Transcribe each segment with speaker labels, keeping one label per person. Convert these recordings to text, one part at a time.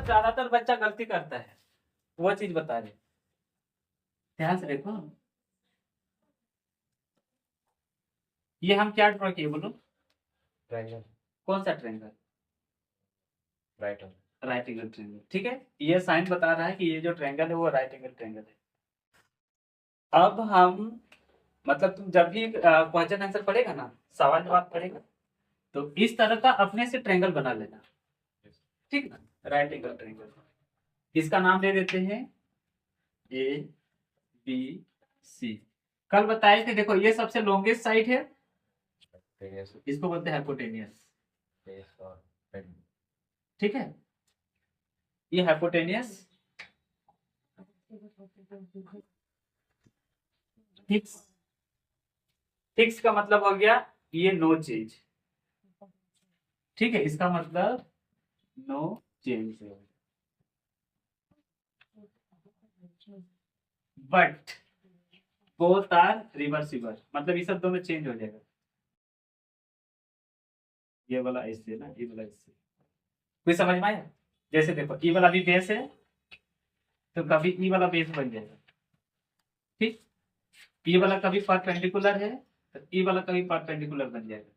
Speaker 1: ज्यादातर बच्चा गलती करता है, वो चीज बता रहे, ध्यान से देखो। ये हम क्या ड्रॉ किए बोलो?
Speaker 2: ट्रायंगल।
Speaker 1: कौन सा triangle?
Speaker 2: Right hand.
Speaker 1: Right angle triangle, ठीक है। ये साइन बता रहा है कि ये जो ट्रायंगल है वो राइट एंगल ट्रायंगल है। अब हम मतलब तुम जब भी क्वेश्चन आंसर पढ़ेगा ना, सवाल जवाब पढ़ेगा, तो इस तरह का अपने से ट्रायंगल बना लेना, ठीक ना, राइट एंगल ट्रायंगल। इसका नाम दे देते हैं ए बी सी। कल बताए थे, देखो ये सबसे लॉन्गेस्ट साइड है, इसको बोलते हैं हाइपोटेनियस, ठीक है। ये हाइपोटेनियस, फिक्स। फिक्स का मतलब हो गया ये नो चेंज, ठीक है, इसका मतलब no change. But both are reversible, मतलब ये सब दोनों चेंज हो जाएगा। ये वाला ऐसे ना, ये वाला ऐसे, कोई समझ में आया? जैसे देखो ई वाला भी बेस है, तो कभी ई वाला बेस बन जाएगा, ठीक। ई वाला कभी परपेंडिकुलर है, तो ई वाला कभी परपेंडिकुलर बन जाएगा।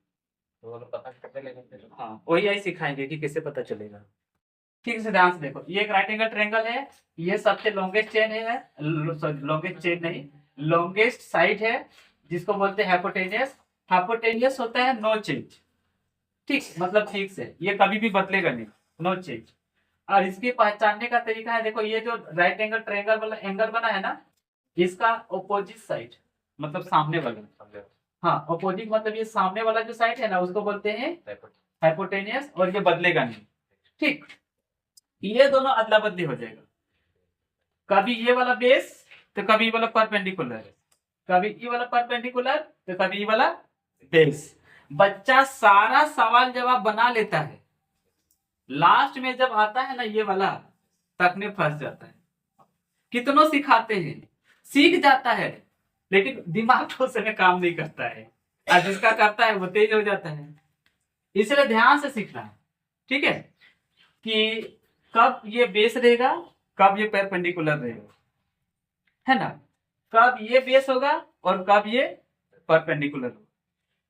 Speaker 2: तो पता कैसे लगेगा?
Speaker 1: हाँ, वही आई सिखाएंगे कि कैसे पता चलेगा। ठीक से ध्यान से देखो, ये एक राइट एंगल ट्रायंगल है, ये सबसे लॉन्गेस्ट चेन है, लॉन्गेस्ट चेन नहीं, लॉन्गेस्ट साइड है, जिसको बोलते हैं हाइपोटेनियस। हाइपोटेनियस होता है नो चेंज, ठीक, मतलब ठीक से ये कभी भी बदलेगा नहीं, नो चेंज। और इसकी पहचानने का तरीका है, देखो ये जो राइट एंगल ट्रायंगल वाला एंगल बना है ना, इसका ऑपोजिट साइड, मतलब सामने वाला, हाँ ऑपोजिट मतलब ये सामने वाला जो साइड है ना, उसको बोलते हैं हाइपोटेनियस, और ये बदलेगा नहीं, ठीक। ये दोनों अदला बदली हो जाएगा, कभी ये वाला बेस तो कभी ये वाला परपेंडिकुलर, कभी ये वाला परपेंडिकुलर तो कभी ये वाला बेस। बच्चा सारा सवाल जवाब बना लेता है, लास्ट में जब आता है ना ये वाला, तकने फंस जाता है। कितनों सिखाते हैं, सीख जाता है, लेकिन दिमाग तो उस समय काम नहीं करता है, और जिसका करता है वो तेज हो जाता है। इसलिए ध्यान से सीखना है, ठीक है, कि कब ये बेस रहेगा, कब ये परपेंडिकुलर रहेगा, है ना, कब ये बेस होगा और कब ये परपेंडिकुलर होगा,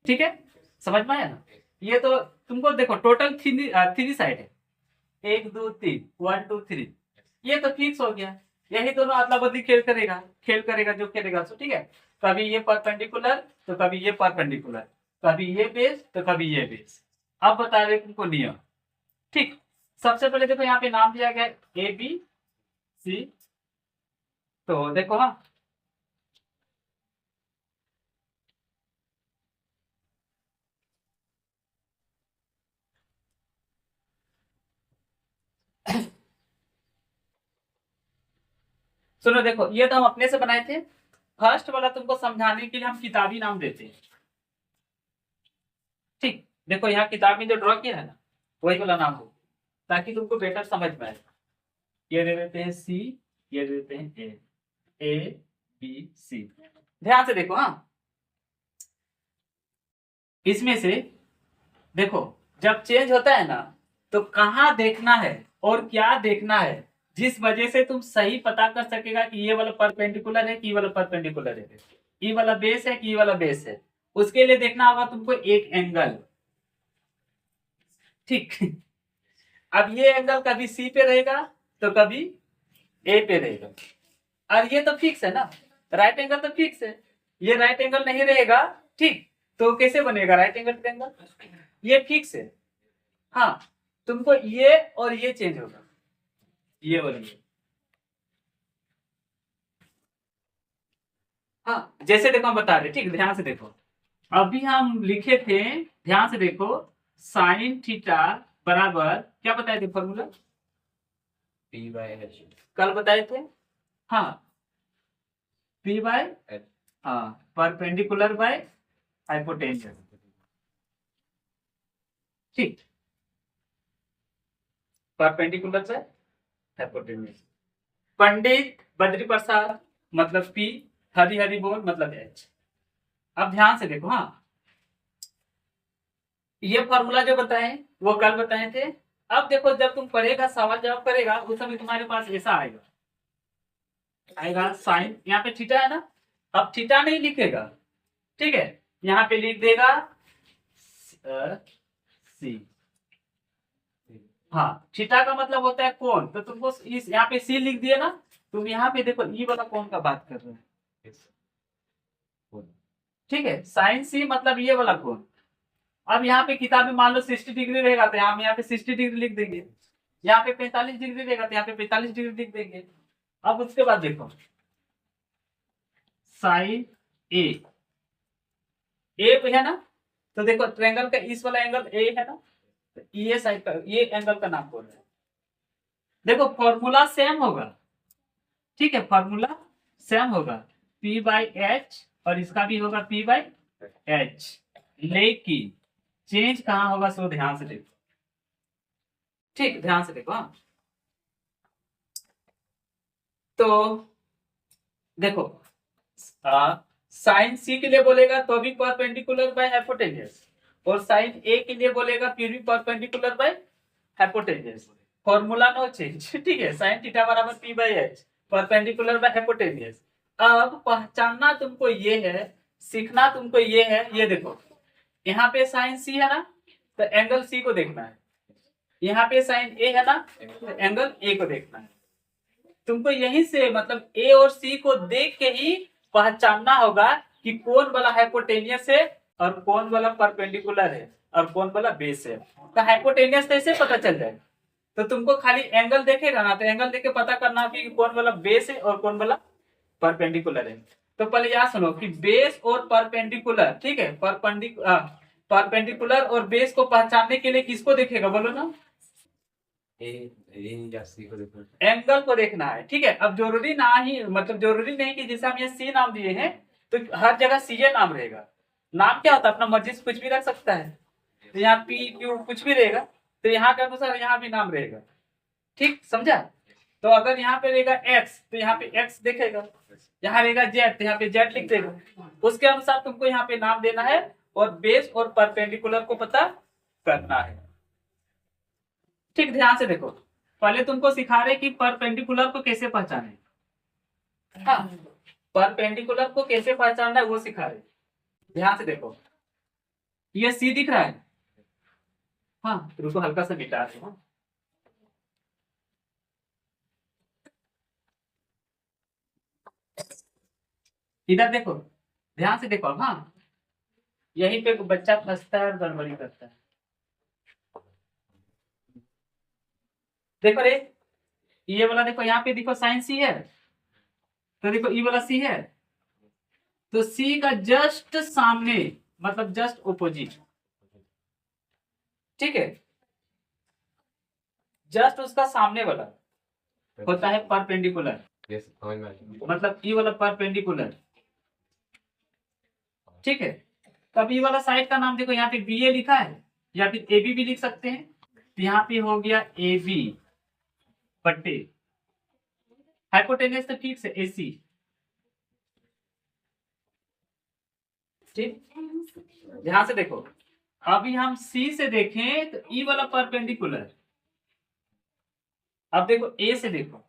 Speaker 1: ठीक है, समझ में आया ना। ये तो तुमको देखो टोटल थ्री साइड है, 1 2 3, 1 2 3, ये तो फिक्स हो गया। यही दोनों अदला बदली खेल करेगा जो खेलेगा, तो ठीक है, कभी ये परपेंडिकुलर तो कभी ये परपेंडिकुलर, कभी ये बेस तो कभी ये बेस। अब बता रहे तुमको नियम, ठीक। सबसे पहले देखो यहाँ पे नाम दिया गया ए बी सी, तो देखो हाँ, सुनो देखो, ये तो हम अपने से बनाए थे। फर्स्ट वाला तुमको समझाने के लिए हम किताबी नाम देते हैं, ठीक। देखो यहाँ किताब में जो ड्रॉ किया है ना, वही वाला नाम हो, ताकि तुमको बेटर समझ में आए। ये दे देते हैं सी, ये दे देते हैं ए, ए बी सी। ध्यान से देखो हाँ, इसमें से देखो जब चेंज होता है ना, तो कहाँ देखना है और क्या देखना है, जिस वजह से तुम सही पता कर सकेगा कि ये वाला परपेंडिकुलर है कि ये वाला परपेंडिकुलर है, ये वाला बेस है कि ये वाला बेस है। उसके लिए देखना होगा तुमको एक एंगल, ठीक। अब ये एंगल कभी सी पे रहेगा तो कभी ए पे रहेगा, और ये तो फिक्स है ना, राइट एंगल तो फिक्स है, ये राइट एंगल नहीं रहेगा, ठीक। तो कैसे बनेगा राइट एंगल ट्रायंगल? ये फिक्स है, हाँ, तुमको ये और ये चेंज होगा, ये और ये, हाँ जैसे देखो हम बता रहे, ठीक, ध्यान से देखो। अभी हम लिखे थे, ध्यान से देखो, साइन थीटा बराबर क्या बताए थे फॉर्मूला?
Speaker 2: P by H.
Speaker 1: कल बताए थे, हाँ, पी बाय, हाँ, परपेंडिकुलर बाय हाइपोटेन्यूज, ठीक, perpendicular by hypotenuse. Pandit Badri Prasad मतलब पी, हरि हरि बोल मतलब एच। अब ध्यान से देखो हाँ, ये फॉर्मूला जो बताए वो कल बताए थे, अब देखो जब तुम पढ़ेगा सवाल जवाब करेगा उस समय तुम्हारे पास ऐसा आएगा आएगा साइन, यहाँ पे थीटा है ना, अब थीटा नहीं लिखेगा, ठीक है, यहाँ पे लिख देगा सी। हाँ, थीटा का मतलब होता है कोण, तो तुमको इस यहाँ पे सी लिख दिया ना, तुम यहाँ पे देखो ई वाला कोण का बात कर रहे हैं, ठीक है, साइन सी मतलब ये वाला कोण। अब यहाँ पे किताब में मान लो 60 डिग्री रहेगा तो हम यहाँ पे 60 डिग्री लिख देंगे, यहाँ पे 45 डिग्री रहेगा तो यहाँ पे 45 डिग्री लिख देंगे। अब उसके बाद देखो साइन ए, ए है ना, तो देखो ट्रायंगल का इस वाला एंगल ए है ना, तो ये साइड का ये एंगल का नाम बोल रहे हैं। देखो फॉर्मूला सेम होगा, ठीक है, फॉर्मूला सेम होगा P बाई एच और इसका भी होगा P बाई एच, लेकिन चेंज कहाँ होगा सो ध्यान से देखो, ठीक, ध्यान से देखो। हाँ, तो देखो साइन सी के लिए बोलेगा तो भी परपेंडिकुलर बाय हाइपोटेन्यूज, और साइन ए के लिए बोलेगा फिर भी perpendicular by hypotenuse, formula no change, ठीक है, साइन थीटा बराबर P by H perpendicular by hypotenuse. अब पहचानना तुमको ये है, सीखना तुमको ये है, ये देखो यहाँ पे साइन सी है ना, तो एंगल सी को देखना है, यहाँ पे साइन ए है ना, तो एंगल ए को देखना है। तुमको यहीं से मतलब ए और सी को देख के ही पहचानना होगा कि कौन वाला हाइपोटेनियस है और कौन वाला परपेंडिकुलर है और कौन वाला बेस है। तो हाइपोटेनियस कैसे पता चल जाएगा, तो तुमको खाली एंगल देखेगा ना, तो एंगल देख के पता करना कि कौन वाला बेस है और कौन वाला परपेंडिकुलर है। तो पहले याद सुनो कि बेस और परपेंडिकुलर, ठीक है, परपेंडिकुलर और बेस को पहचानने के लिए किसको देखेगा बोलो ना, एंगल को देखना है, ठीक है। अब जरूरी ना ही मतलब जरूरी नहीं कि जैसे हम ये सी नाम दिए हैं तो हर जगह सी ए नाम रहेगा, नाम क्या होता है अपना मर्जी से कुछ भी रख सकता है, तो यहाँ पी क्यू कुछ भी रहेगा, तो यहाँ के अनुसार यहाँ भी नाम रहेगा, ठीक, समझा। तो अगर यहाँ पे रहेगा एक्स तो यहाँ पे एक्स देखेगा, यहाँ रहेगा जेड तो यहाँ पे जेड लिख देगा, उसके अनुसार तुमको यहाँ पे नाम देना है और बेस और परपेंडिकुलर को पता करना है, ठीक। ध्यान से देखो, पहले तुमको सिखा रहे कि परपेंडिकुलर को कैसे पहचाने, हाँ, परपेंडिकुलर को कैसे पहचानना है वो सिखा रहे। ध्यान से देखो, ये सी दिख रहा है, हाँ, तो उसको हल्का सा मिटा दो। इधर देखो, ध्यान से देखो, हाँ, यहीं पे बच्चा फंसता है और गड़बड़ी करता है। देखो रे, ये वाला देखो, यहाँ पे देखो साइन सी है, तो देखो ई वाला सी है, तो सी का जस्ट सामने मतलब जस्ट ओपोजिट, ठीक है, जस्ट उसका सामने वाला होता है परपेंडिकुलर, मतलब ई वाला परपेंडिकुलर, ठीक है। तब ई वाला साइड का नाम देखो, यहाँ पे बी ए लिखा है या फिर ए बी भी लिख सकते हैं, तो यहाँ पे हो गया ए बी बट्टे हाइपोटेनियस, तो ठीक से ए सी, ठीक। ध्यान से देखो, अभी हम सी से देखें तो ई वाला परपेंडिकुलर, अब देखो ए से देखो,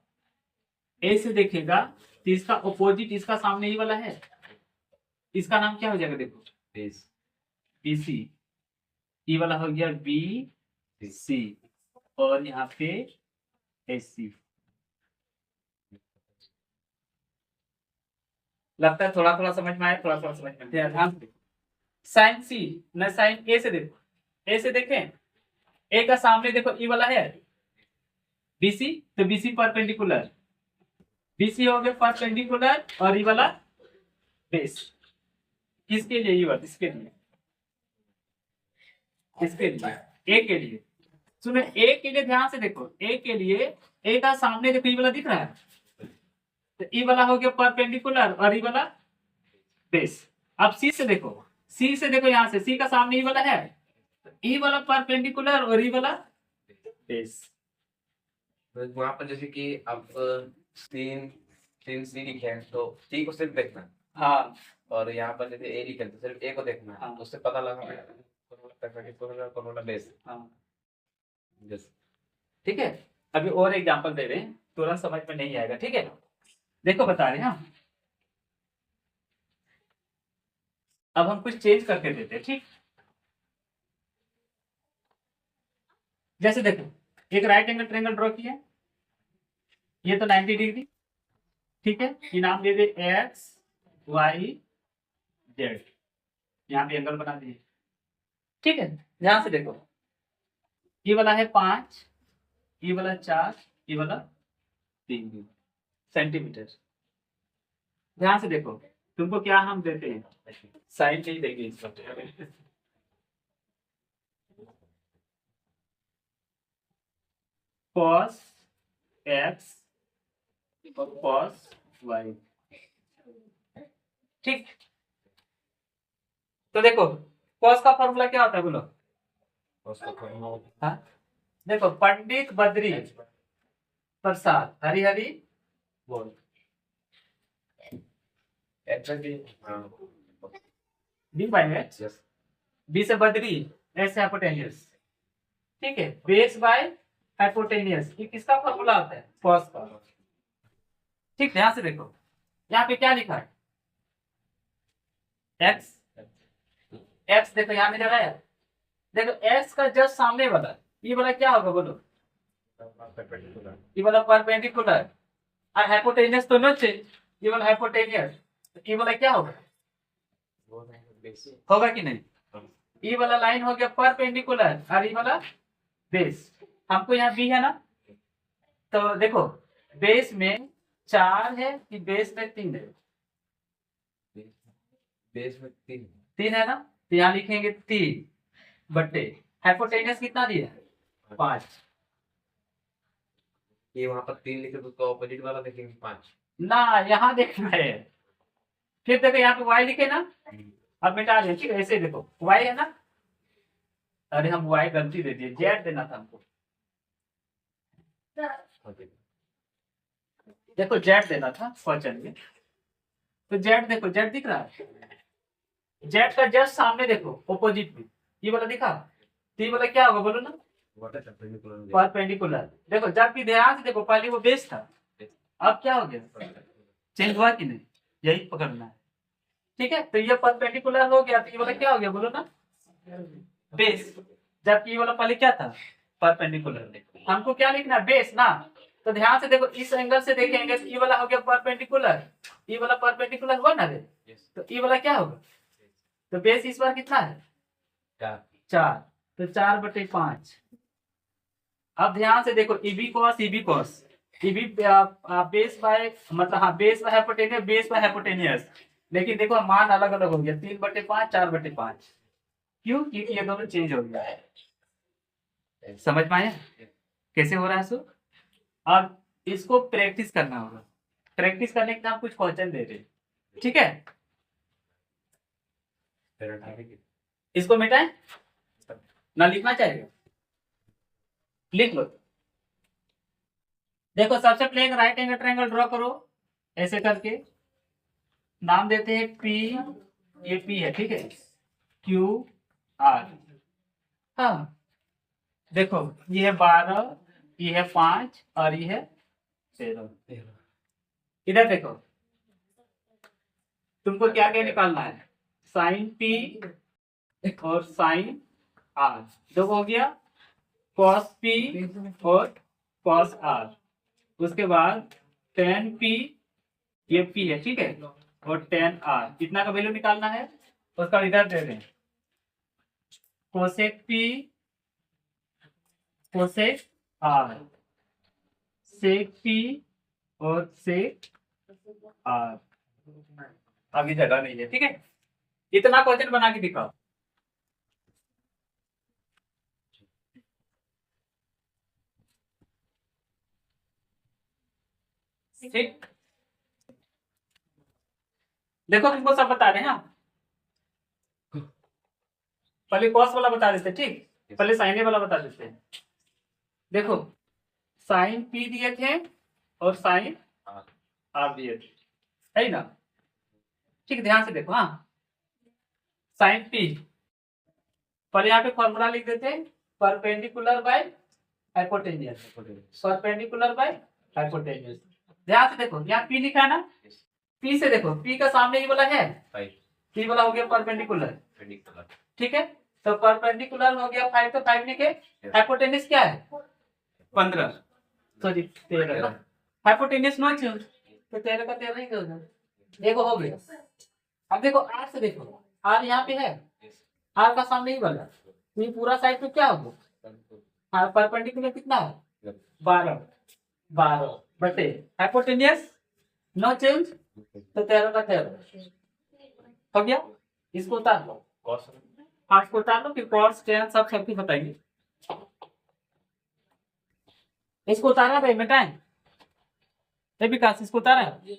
Speaker 1: ए से देखेगा तो इसका ऑपोजिट इसका सामने ई वाला है, इसका नाम क्या हो जाएगा देखो, बी सी, ई वाला हो गया बी सी और यहाँ पे एस सी। लगता है थोड़ा थोड़ा समझ में आया, थोड़ा थोड़ा समझ में आया, ध्यान से देखो, साइन सी न साइन ए से देखो, ए से देखें, ए का सामने देखो ई वाला है बीसी, तो बीसी परपेंडिकुलर, बीसी हो गया परपेंडिकुलर और ई वाला बेस, किसके लिए, ई वाला इसके लिए, इसके लिए, ए के लिए, सुनो ए के लिए ध्यान से देखो, ए के लिए ए का सामने देखो ई वाला दिख रहा है, तो ई वाला हो गया परपेंडिकुलर और ई वाला बेस। अब सी से देखो, सी से देखो, यहाँ से सी का सामने ई वाला है, तो ई वाला परपेंडिकुलर और ई वाला बेस।
Speaker 2: वहां पर जैसे कि आप तीन तीन सी लिखे हैं तो सी को सिर्फ देखना,
Speaker 1: हाँ,
Speaker 2: और यहाँ पर जैसे ए लिखे हैं तो सिर्फ ए को देखना है,
Speaker 1: हाँ,
Speaker 2: उससे पता लगा कौन वाला बेस,
Speaker 1: हाँ,
Speaker 2: जैसे
Speaker 1: ठीक है, अभी और एग्जांपल दे रहे हैं, तुरंत समझ में नहीं आएगा। ठीक है, देखो बता रहे हैं हम, अब हम कुछ चेंज करके देते हैं। ठीक, जैसे देखो एक राइट एंगल ट्रायंगल ड्रॉ किया, ये तो 90 डिग्री, ठीक है, ये नाम दे दे एक्स वाई जेड, यहाँ पे एंगल बना दिए। ठीक है, ध्यान से देखो, ये वाला है 5, ये वाला 4, ये वाला 3 सेंटीमीटर। ध्यान से देखो, तुमको क्या हम देते हैं, साइन नहीं देंगे इस वक्त, cos x और cos y। ठीक, तो देखो cos का फॉर्मूला क्या होता है बोलो। हाँ, देखो पंडित बद्री प्रसाद हरी हरी बोल, बी बाई एच, बी से बद्री, एच से हाइपोटेनियस। ठीक है, बेस बाय हाइपोटेनियस, ये किसका फॉर्मूला होता है, cos का। ठीक, ध्यान से देखो, यहाँ पे क्या लिखा है, x, x देखो यहाँ में लगाया, देखो x का जस्ट सामने वाला, ये वाला क्या होगा बोलो, ये वाला परपेंडिकुलर और हाइपोटेनियस दोनों से, ये वाला हाइपोटेनियस, तो ये वाला क्या होगा, होगा कि नहीं, ये वाला लाइन हो गया परपेंडिकुलर और ये वाला बेस। हमको यहाँ बी है ना, तो देखो बेस में 4 है कि बेस में 3 है,
Speaker 2: बेस में 3
Speaker 1: है ना, तो यहाँ लिखेंगे 3 बट्टे हाइपोटेनियस कितना दिया है 5,
Speaker 2: ये वहां पर 3 लिखे तो उसका ऑपोजिट वाला देखेंगे 5
Speaker 1: ना यहाँ देखना है। फिर देखो यहाँ पे y लिखे ना, अब मिटा दें। ठीक है, ऐसे देखो y है ना, अरे हम y गलती दे दिए, z देना था हमको, देखो z देना था क्वेश्चन में, तो z देखो, z दिख रहा है, z का जस्ट सामने देखो ऑपोजिट में, ये वाला दिखा, तो ये वाला क्या होगा बोलो ना, परपेंडिकुलर। देखो जबकि ध्यान से देखो, पहले वो बेस था, अब क्या हो गया, चेंज हुआ कि नहीं, यही पकड़ना है। ठीक है, तो ये परपेंडिकुलर हो गया, तो ये वाला क्या हो गया बोलो ना, बेस, जबकि ये वाला पहले क्या था, परपेंडिकुलर। हमको क्या लिखना, बेस ना, तो ध्यान से देखो, इस एंगल से देखेंगे तो ये वाला हो गया परपेंडिकुलर, ये वाला परपेंडिकुलर हुआ ना रे, तो ये वाला क्या होगा, तो बेस इस बार कितना है 4, तो 4/5। अब ध्यान से देखो, ईबी कॉस, ईबी बेस बाय मतलब, हाँ base by hypotenuse, base by hypotenuse, लेकिन देखो मान अलग अलग हो गया, 3/5 4/5, क्यों, क्योंकि ये दोनों चेंज हो गया है। समझ में आया कैसे हो रहा है सो। अब इसको प्रैक्टिस करना होगा, प्रैक्टिस करने के लिए हम कुछ क्वेश्चन दे रहे हैं। ठीक है, इसको मिटाएं ना, लिखना चाहिए, लिख लो। देखो सबसे पहले एक राइट एंगल ट्रायंगल ड्रॉ करो, ऐसे करके नाम देते हैं पी, ये पी है, ठीक है, क्यू आर। हाँ देखो, ये है 12, ये है 5 और ये है 13। इधर देखो, तुमको क्या क्या निकालना है, साइन पी और साइन आर, दो हो गया, कॉस पी और कॉस आर, उसके बाद टेन पी, ये पी है, ठीक है, और टेन आर, कितना का वैल्यू निकालना है, उसका इधर दे दें, cosec P, cosec R, sec P और सेक आर, आगे जगह नहीं है। ठीक है, इतना क्वेश्चन बना के दिखाओ। ठीक, देखो तुमको सब बता रहे हैं, हाँ? पहले कॉस वाला बता देते, ठीक, पहले साइन वाला बता देते हैं। देखो साइन पी दिए थे और साइन आर दिए थे, है ना, ठीक, ध्यान से देखो, हाँ, साइन पी, पहले यहाँ पे फॉर्मूला लिख देते, perpendicular by hypotenuse, perpendicular by hypotenuse. ध्यान से देखो यहाँ P लिखा है ना, P से देखो, P का सामने ये वाला है, P वाला हो गया परपेंडिकुलर, ठीक है। तो परपेंडिकुलर हो गया 5, तो 5 लिखे। हाइपोटेन्यूस क्या है 15, सॉरी 13 ना, हाइपोटेन्यूस नो चेंज, तो 13 का 13 ही होगा, देखो हो गया। अब देखो R से देखो, R यहाँ पे है, R का सामने ही वाला, तो ये पूरा साइड पे क्या होगा, हाँ परपेंडिकुलर कितना है 12, 12 बटे हाइपोटेन्यूस नो चेंज, तो 13 का 13 हो गया। इसको उतार लो, हाँ इसको उतार लो, फिर कॉस टेन सब कुछ बताएंगे। इसको उतारा भाई मिटाएं, ये विकास इसको उतारा है।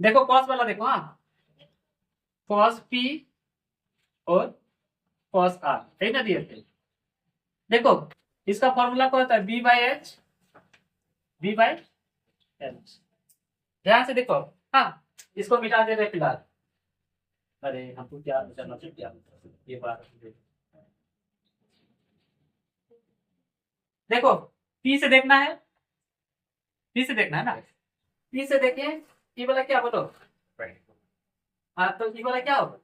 Speaker 1: देखो कॉस वाला देखो, हाँ कॉस P और कॉस R है ना दिए थे। देखो इसका फॉर्मूला क्या होता है, B by H, B by H. ध्यान से देखो, हाँ इसको मिटा दे रहे फिलहाल, अरे हमको क्या मिटाना चाहिए, क्या ये बात देखो, P से देखना है, P से देखना है ना, P से देखिए, ये वाला क्या बोलो, हाँ तो ये वाला क्या होगा,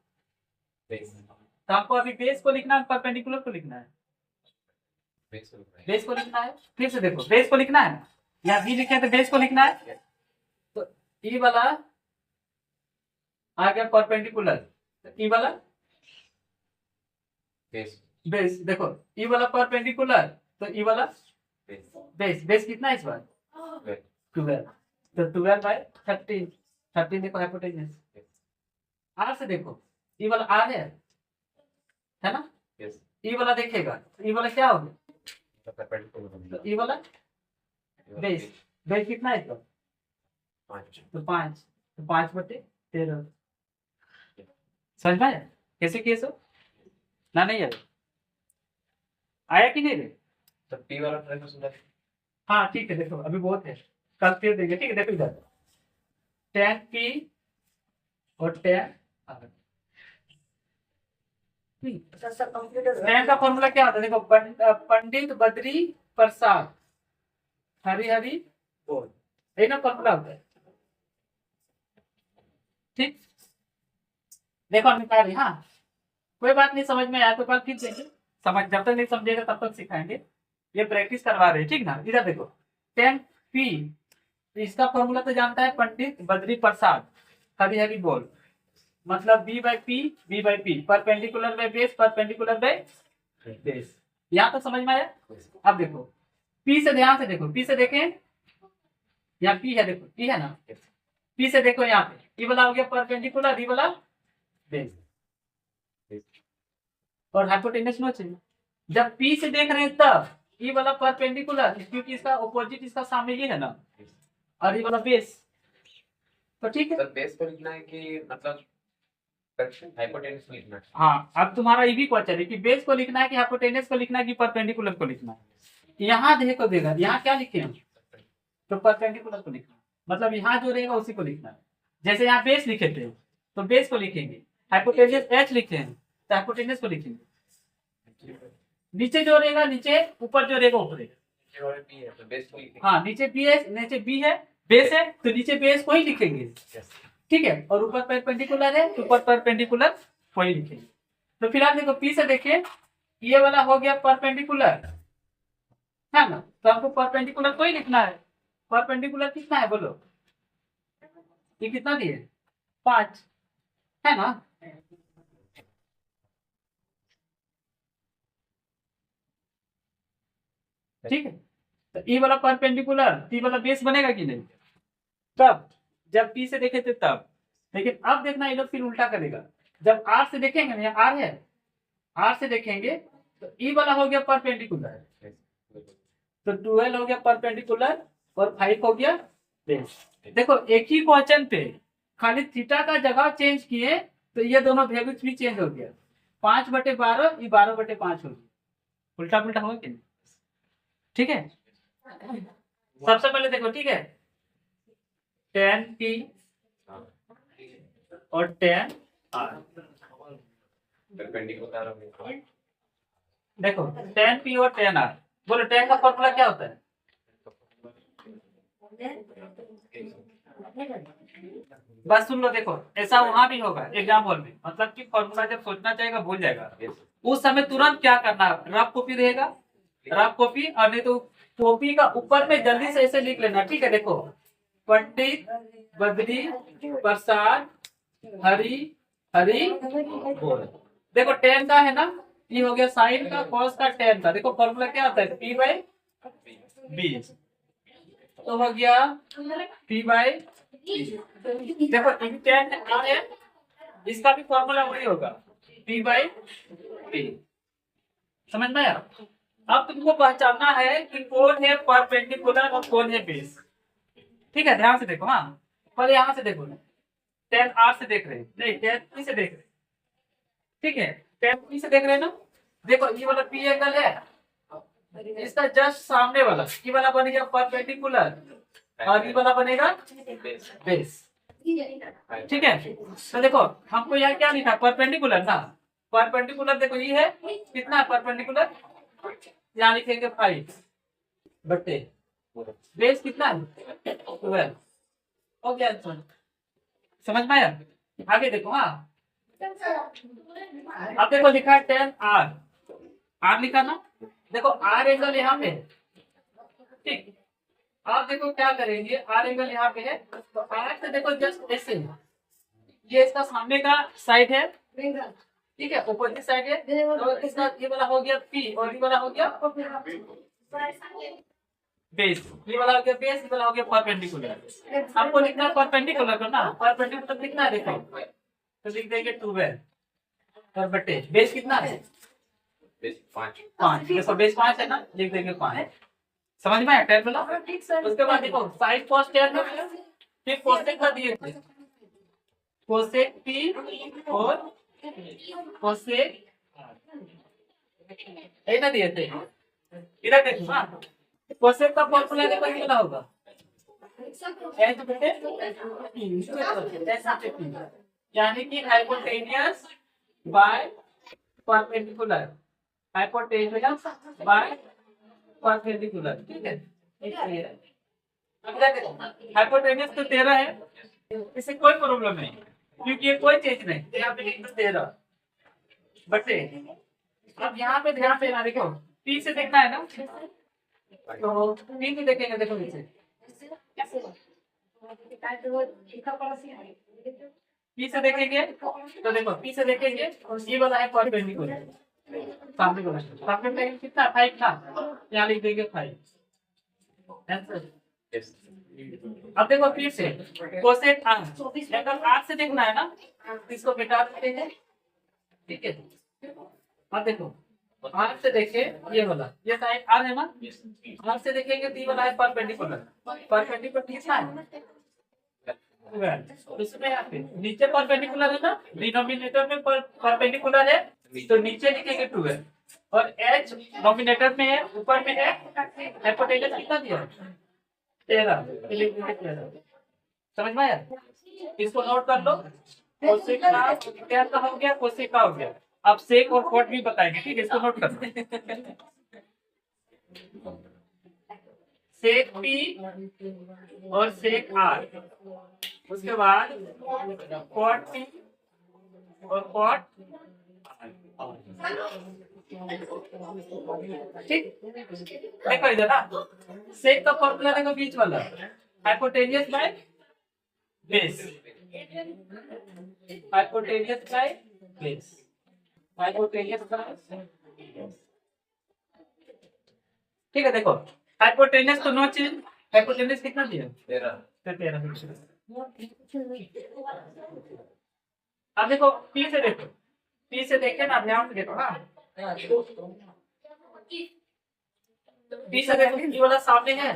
Speaker 1: तो आपको अभी बेस को लिखना है, परपेंडिकुलर को लिखना है, बेस को लिखना है। फिर से देखो बेस को लिखना है, यहाँ बी लिखे तो बेस को लिखना है, तो ई वाला आ गया परपेंडिकुलर, तो ई वाला बेस, देखो ई वाला परपेंडिकुलर, तो ई वाला बेस, बेस कितना है इस बार 12, तो 12 बाय 13, 13 देखो हाइपोटेन्यूस। आर से देखो, ई वाला आर है ना, ई वाला देखेगा, ई वाला क्या होगा, तो ई वाला बेस, बेस कितना है इसका, तो 5, तो 5 बटे 13, समझ में आया कैसे किए सो ना, नहीं आया कि नहीं रे,
Speaker 2: तो P वाला ट्रेंगल सुना,
Speaker 1: हाँ ठीक है, देखो अभी बहुत है, कल फिर देंगे, ठीक है। देखो इधर tan P और tan R, tan का फॉर्मूला क्या होता है, देखो पंडित बद्री प्रसाद हरी हरी बोल, ये ना फॉर्मूला होता है, ठीक। देखो हम निकाल रहे, हाँ कोई बात नहीं, समझ में आया तो कल फिर देंगे, समझ जब तक नहीं समझेगा तब तक सिखाएंगे, ये प्रैक्टिस करवा रहे हैं, ठीक ना। इधर देखो tan P, इसका फॉर्मूला तो जानता है पंडित बद्री प्रसाद हरी हरी बोल, मतलब B by P, perpendicular by base, perpendicular by base, यहाँ तो समझ में आया। अब देखो P से, ध्यान से देखो, P से देखें, यहाँ P है, देखो P है ना, P से देखो यहाँ पे, ये वाला हो गया परपेंडिकुलर, ये वाला बेस, और हाइपोटेन्यूस नो चाहिए। जब P से देख रहे हैं तब ये वाला परपेंडिकुलर, क्योंकि इसका ऑपोजिट इसका सामने ये है ना, और ये वाला बेस, तो ठीक है।
Speaker 2: तो बेस को लिखना है कि मतलब हाइपोटेन्यूस को लिखना है,
Speaker 1: हाँ अब तुम्हारा ये भी क्वेश्चन है कि बेस को लिखना है कि हाइपोटेन्यूस को लिखना है कि परपेंडिकुलर को लिखना है। यहाँ देखो देगा, यहाँ क्या लिखे हैं, तो परपेंडिकुलर को लिखना है, मतलब यहाँ जो रहेगा उसी को लिखना है। जैसे यहाँ बेस लिखे थे तो बेस को लिखेंगे, हाइपोटेन्यूस H लिखे हैं तो हाइपोटेन्यूस को लिखेंगे, नीचे जो रहेगा नीचे, ऊपर जो रहेगा ऊपर रहेगा,
Speaker 2: P है तो बेस को लिखना
Speaker 1: हाँ नीचे P है, नीचे B है, बेस है तो नीचे बेस को ही लिखेंगे, ठीक है। और ऊपर परपेंडिकुलर है तो ऊपर परपेंडिकुलर को ही लिखेंगे। तो फिलहाल देखो P से देखिए, ये वाला हो गया परपेंडिकुलर है ना, तो हमको परपेंडिकुलर को ही लिखना है। परपेंडिकुलर कितना है बोलो, ये कितना दिए 5 है ना, ठीक है। तो ये वाला परपेंडिकुलर, ये वाला बेस बनेगा कि नहीं, तब जब P से देखे थे तब। लेकिन अब देखना ये लोग फिर उल्टा करेगा, जब R से देखेंगे ना, यहाँ R है, R से देखेंगे तो E वाला हो गया परपेंडिकुलर, तो 12 हो गया परपेंडिकुलर और 5 हो गया बेस। देखो एक ही क्वेश्चन पे खाली थीटा का जगह चेंज किए तो ये दोनों वैल्यूज भी चेंज हो गया, 5/12 ये 12/5 हो गया, उल्टा पुल्टा होगा कि नहीं, ठीक है। सबसे पहले देखो, ठीक है, tan P और tan R,
Speaker 2: परपेंडिकुलर होगा।
Speaker 1: देखो tan P और tan R, बोलो tan का फॉर्मूला क्या होता है? बस सुन लो, देखो ऐसा वहां भी होगा एग्जाम हॉल में, मतलब कि फॉर्मूला जब सोचना चाहेगा भूल जाएगा, उस समय तुरंत क्या करना है, रफ कॉपी रहेगा, रफ कॉपी, और नहीं तो कॉपी का ऊपर में जल्दी से ऐसे लिख लेना, ठीक है? देखो पंडित बद्री प्रसाद हरि हरि बोल। देखो टेन का है ना, ये हो गया साइन का, कॉस का, टेन का। देखो फॉर्मूला क्या होता है, P बाई बी, तो हो गया P बाई। देखो टेन है, इसका भी फॉर्मूला वही होगा, P बाई बी। समझ में आया? अब तुमको पहचानना है कि कौन है परपेंडिकुलर और कौन है बेस। ठीक है, ध्यान से देखो। हाँ, पहले यहाँ से देखो, टेन आर से देख रहे हैं, नहीं टेन पी से देख रहे हैं, ठीक है? टेन पी से देख रहे हैं ना। देखो ये वाला पी एंगल है, इसका जस्ट सामने वाला ये वाला बनेगा परपेंडिकुलर, और ये वाला बनेगा बेस। ठीक है, तो देखो हमको यहाँ क्या लिखा, परपेंडिकुलर ना, परपेंडिकुलर देखो ये है कितना है परपेंडिकुलर, यहाँ लिखेंगे 5 बट्टे बेस कितना है 12। हो गया आंसर, समझ में आया? आगे देखो। हाँ, अब देखो लिखा है 10 आर, आर लिखा ना, देखो आर एंगल यहाँ पे है, ठीक? आप देखो क्या करेंगे, आर एंगल यहाँ पे है, तो आर से देखो जस्ट ऐसे, ये इसका सामने का साइड है, ठीक है, अपोजिट साइड है, तो इसका ये वाला हो गया पी और ये वाला हो गया बेस, ये वाला हो गया बेस, ये वाला हो गया परपेंडिकुलर। आपको लिखना है परपेंडिकुलर को ना, परपेंडिकुलर कितना है देखो, तो लिख देंगे 12 और बट्टे बेस कितना है 5, देखो बेस 5 है ना, लिख देंगे 5। समझ में आया? 10 बोला। उसके बाद देखो साइन cos 10 में फिर कोसेक का दिए थे, कोसेक पी और कोसेक ए ना दिए थे, इधर देखो। हाँ, कोसेक का फॉर्मूला देखो ये वाला होगा, एच बटे पी, यानी कि hypotenuse by perpendicular, hypotenuse by perpendicular, ठीक है? अब देखो हाइपोटेनियस तो 13 है, इससे कोई प्रॉब्लम नहीं, क्योंकि ये कोई चीज नहीं, यहाँ पे लिख दो 13 बटे। अब यहाँ पे ध्यान देना, देखो पी से देखना है ना, तो पी से देखेंगे, देखो नीचे पी से देखेंगे, तो देखो पी से देखेंगे, ये वाला है परपेंडिकुलर, सामने वाला सामने में कितना 5 था, यहाँ लिख देंगे 5 आंसर। अब देखो फिर से कोसेक आर, अगर आर से देखना है ना, इसको बेटा देते हैं, ठीक है? अब देखो आर से देखे, ये वाला ये साइड आर है ना, आर से देखेंगे तो ये वाला है परपेंडिकुलर, परपेंडिकुलर कितना है 12, इसमें यहाँ पे नीचे परपेंडिकुलर है ना, डिनोमिनेटर में परपेंडिकुलर है, तो नीचे लिखेंगे 12, और एच नोमिनेटर में है, ऊपर में है, हाइपोटेनस कितना दिया 13। समझ में आया? इसको नोट कर लो, कोसेक का हो गया, कोसेक का हो गया। अब सेक और कॉट भी बताएंगे, ठीक है? इसको नोट कर लो, सेक पी और सेक आर, उसके बाद कॉट पी और कॉट, ठीक? देखो इधर ना, सेक का फॉर्मूला देखो बीच वाला, hypotenuse by base, hypotenuse by base, hypotenuse by, ठीक है? देखो हाइपोटेनियस तो नो चेंज, हाइपोटेनियस कितना दिया 13। अब देखो पी से देखो, पी से देखे ना, ध्यान से देखो। हाँ, पी से देखो, ये वाला सामने है,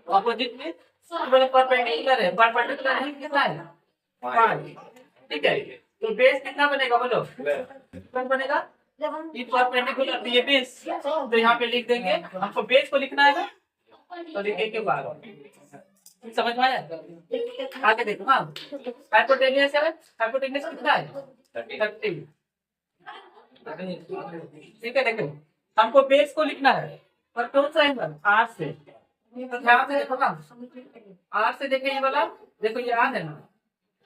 Speaker 1: अपोजिट में ये वाला परपेंडिकुलर है, परपेंडिकुलर है कितना है 5, ठीक है? तो बेस कितना बनेगा बोलो, कितना बनेगा, ये परपेंडिकुलर ये बेस, तो यहाँ पे लिख देंगे, हमको बेस को लिखना है ना, तो लिखेंगे 12। समझ में आया? आगे देखो। हाँ, हाइपोटेनियस है, हाइपोटेनियस कितना है 30, ठीक है, देखो हमको बेस को लिखना है और कौन सा एंगल आर से, तो ध्यान से देखो ना, आर से देखे ये वाला, देखो ये आर है ना,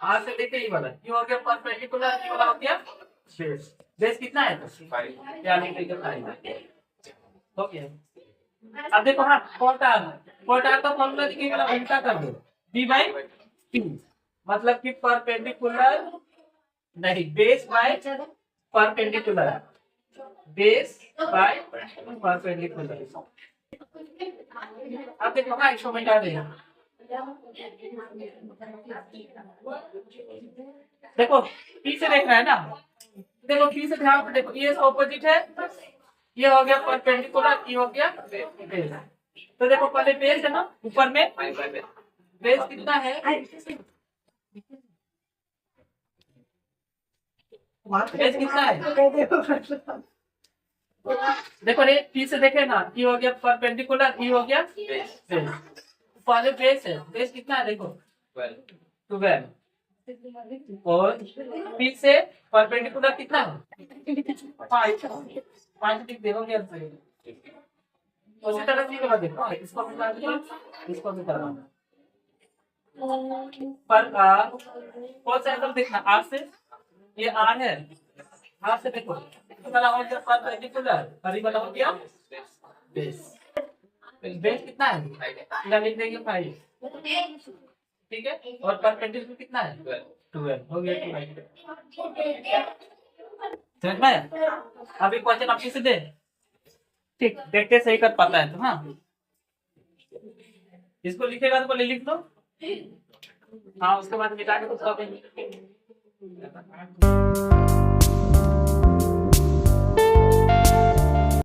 Speaker 1: आर से देखे ये वाला, ये हो गया परपेंडिकुलर, ये वाला हो गया बेस। बेस कितना है तो
Speaker 2: 5
Speaker 1: क्या लिखेंगे 5। ओके, अब देखो हाँ कॉट आर का फॉर्मूला लिखेगा उल्टा कर दो, बी बाई टी, मतलब कि परपेंडिकुलर नहीं, base by perpendicular, base by perpendicular. अब देखो ना इसको मिटा देगा, देखो पी से देख रहा है ना, देखो पी से ध्यान से देखो, ये ऑपोजिट है, ये हो गया परपेंडिकुलर, ये हो गया बेस। तो देखो पहले बेस है ना ऊपर में, बेस कितना है, बेस कितना है, देखो रे पी से देखे ना, ये हो गया परपेंडिकुलर, ये हो गया बेस। पहले बेस है, बेस कितना है देखो 12, और पी से परपेंडिकुलर कितना है 5 टिक देखोगे उसी तरह से करवा देखो, इसको भी कर दो, इसको भी करवा पर कौन सा एंगल देखना, आर से, ये आर है, आर से देखो तो वाला हो गया परपेंडिकुलर और ये वाला हो गया बेस। बेस कितना है, इधर लिख देंगे 5, ठीक है, और परपेंडिकुलर कितना है 12, हो गया 12। समझ में? अभी क्वेश्चन आप किसे दे, ठीक देखते सही कर पाता है तो हाँ, इसको लिखेगा तो पहले लिख दो, हाँ उसके बाद मिटा के तो